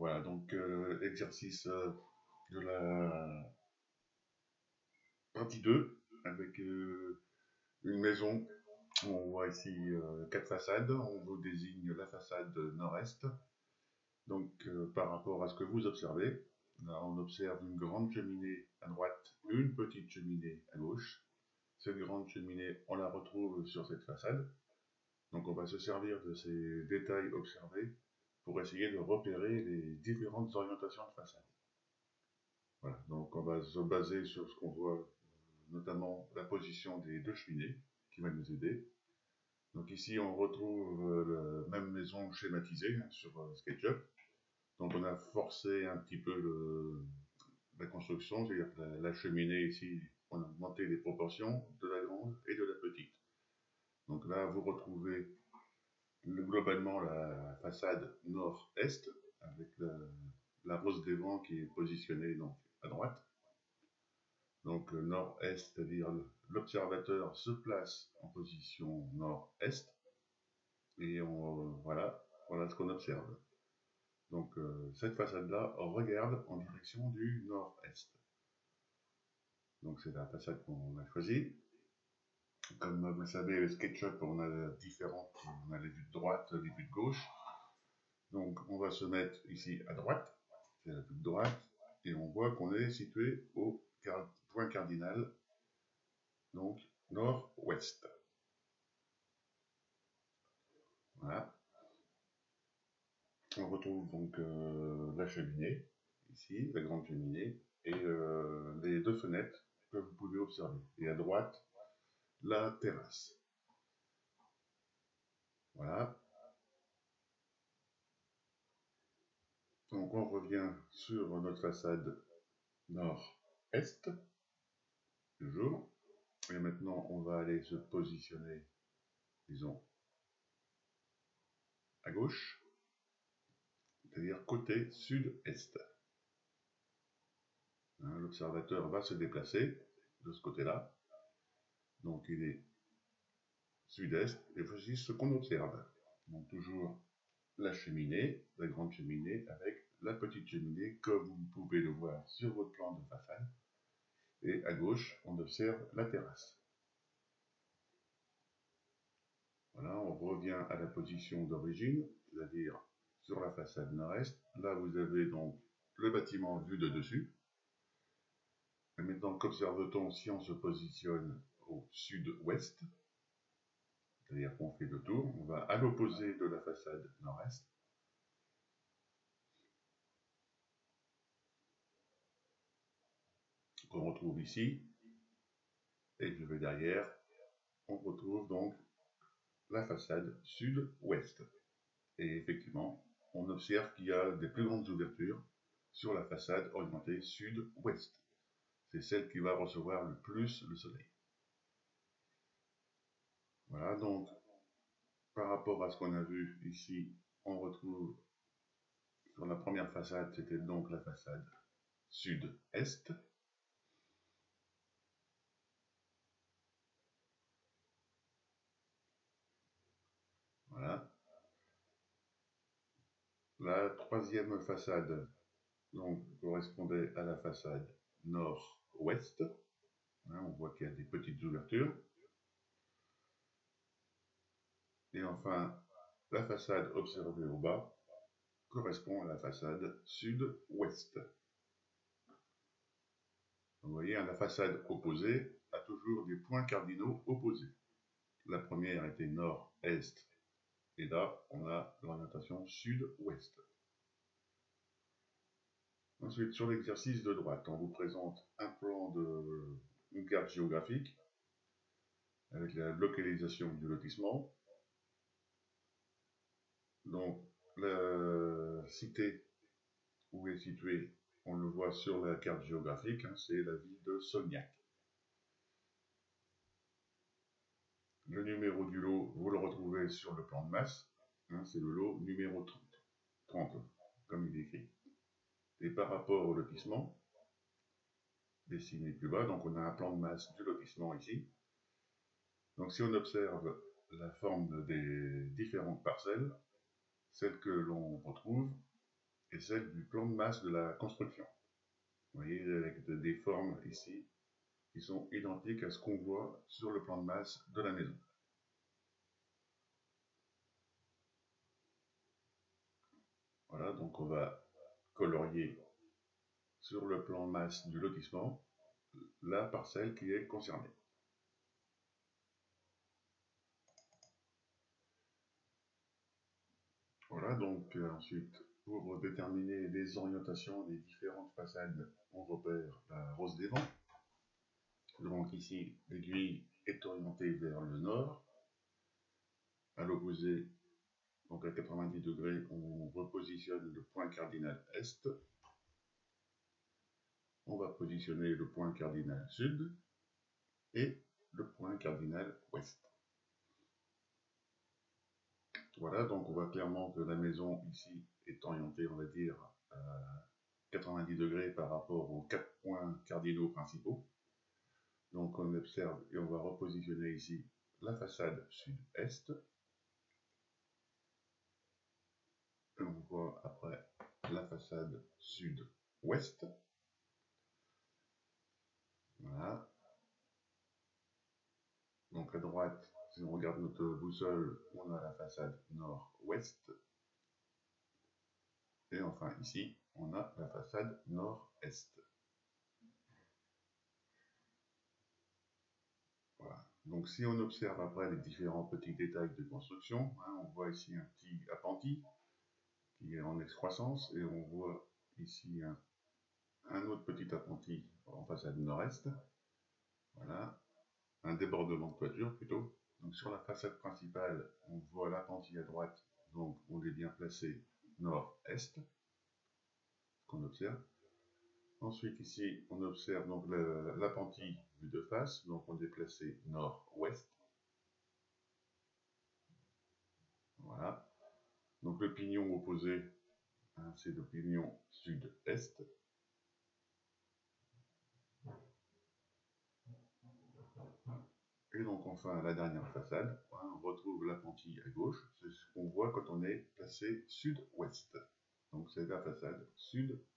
Voilà, donc exercice de la partie 2 avec une maison. On voit ici 4 façades. On vous désigne la façade nord-est. Donc par rapport à ce que vous observez, là on observe une grande cheminée à droite, une petite cheminée à gauche. Cette grande cheminée, on la retrouve sur cette façade. Donc on va se servir de ces détails observés pour essayer de repérer les différentes orientations de façade. Voilà, donc on va se baser sur ce qu'on voit, notamment la position des deux cheminées, qui va nous aider. Donc ici on retrouve la même maison schématisée sur SketchUp. Donc on a forcé un petit peu la construction, c'est-à-dire que la cheminée ici, on a augmenté les proportions de la grande et de la petite. Donc là vous retrouvez globalement la façade nord-est, avec la rose des vents qui est positionnée donc à droite. Donc nord-est, c'est-à-dire l'observateur se place en position nord-est, et voilà ce qu'on observe. Donc cette façade-là regarde en direction du nord-est. Donc c'est la façade qu'on a choisie. Comme vous le savez, le SketchUp, on a les vues de droite, les vues de gauche. Donc on va se mettre ici à droite, c'est la vue de droite, et on voit qu'on est situé au point cardinal, donc nord-ouest. Voilà. On retrouve donc la cheminée, ici, la grande cheminée, et les deux fenêtres que vous pouvez observer. Et à droite, la terrasse. Voilà. Donc on revient sur notre façade nord-est, toujours. Et maintenant, on va aller se positionner, disons, à gauche, c'est-à-dire côté sud-est. Hein, l'observateur va se déplacer de ce côté-là. Donc il est sud-est, et voici ce qu'on observe. Donc toujours la cheminée, la grande cheminée avec la petite cheminée, comme vous pouvez le voir sur votre plan de façade. Et à gauche, on observe la terrasse. Voilà, on revient à la position d'origine, c'est-à-dire sur la façade nord-est. Là, vous avez donc le bâtiment vu de dessus. Et maintenant, qu'observe-t-on si on se positionne au sud-ouest? C'est-à-dire qu'on fait le tour, on va à l'opposé de la façade nord-est. Qu'on retrouve ici, et je vais derrière, on retrouve donc la façade sud-ouest. Et effectivement, on observe qu'il y a des plus grandes ouvertures sur la façade orientée sud-ouest. C'est celle qui va recevoir le plus le soleil. Voilà, donc par rapport à ce qu'on a vu ici, on retrouve sur la première façade, c'était donc la façade sud-est. Voilà. La troisième façade donc, correspondait à la façade nord-ouest. Hein, on voit qu'il y a des petites ouvertures. Et enfin, la façade observée au bas correspond à la façade sud-ouest. Vous voyez, la façade opposée a toujours des points cardinaux opposés. La première était nord-est, et là, on a l'orientation sud-ouest. Ensuite, sur l'exercice de droite, on vous présente un plan une carte géographique avec la localisation du lotissement. Donc, la cité où est située, on le voit sur la carte géographique, hein, c'est la ville de Solignac. Le numéro du lot, vous le retrouvez sur le plan de masse, hein, c'est le lot numéro 30, comme il est écrit. Et par rapport au lotissement, dessiné plus bas, donc on a un plan de masse du lotissement ici. Donc si on observe la forme des différentes parcelles, celle que l'on retrouve et celle du plan de masse de la construction. Vous voyez, avec des formes ici qui sont identiques à ce qu'on voit sur le plan de masse de la maison. Voilà, donc on va colorier sur le plan de masse du lotissement la parcelle qui est concernée. Voilà, donc ensuite, pour déterminer les orientations des différentes façades, on repère la rose des vents. Donc ici, l'aiguille est orientée vers le nord. À l'opposé, donc à 90 degrés, on repositionne le point cardinal est. On va positionner le point cardinal sud et le point cardinal ouest. Voilà, donc on voit clairement que la maison ici est orientée, on va dire, à 90 degrés par rapport aux 4 points cardinaux principaux. Donc on observe et on va repositionner ici la façade sud-est. Et on voit après la façade sud-ouest. Voilà. Donc à droite, si on regarde notre boussole, on a la façade nord-ouest. Et enfin ici, on a la façade nord-est. Voilà. Donc si on observe après les différents petits détails de construction, on voit ici un petit appentis qui est en excroissance et on voit ici un autre petit appentis en façade nord-est. Voilà. Un débordement de toiture plutôt. Donc sur la façade principale, on voit l'appentis à droite, donc on est bien placé nord-est, qu'on observe. Ensuite ici, on observe donc l'appentis vu de face, donc on est placé nord-ouest. Voilà. Donc le pignon opposé, c'est le pignon sud-est. Et donc enfin la dernière façade, on retrouve l'appentis à gauche, c'est ce qu'on voit quand on est placé sud-ouest. Donc c'est la façade sud-ouest.